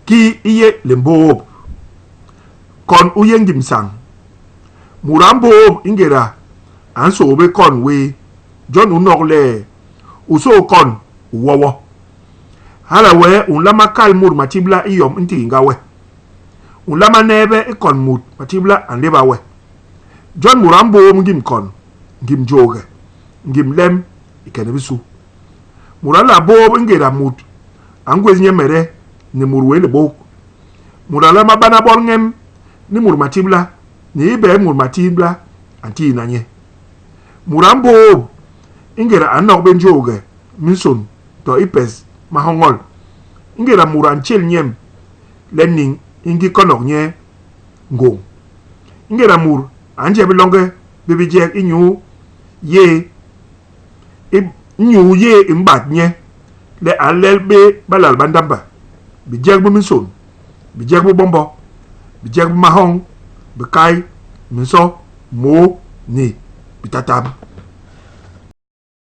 ki iye lembo kon uyen gimsang murambo ingera anso be kon we John unokle uso kon wowo hala we unlama kal mur matibla iyom inti ngawe unlama nebe ikon mut matibla andeba we John murambo ngim kon ngim joge ngim lem ikene bisu murala bo ingera mut angwezi nyemere ni murwe le bo murala mabana bol ngem ni mur matibla ni ibe mur matibla anti nanye murambo ingera anok benjoge minson to ipes mahongol ingera muranchel nyem lening ingi konok nye ngong ingera mur anje bilonge bibije inyu ye inyu ye imbat nye le alel be balal bandamba bijek bu minson bijek bu bombo bijek bu mahong bikai minso mo ni bitatab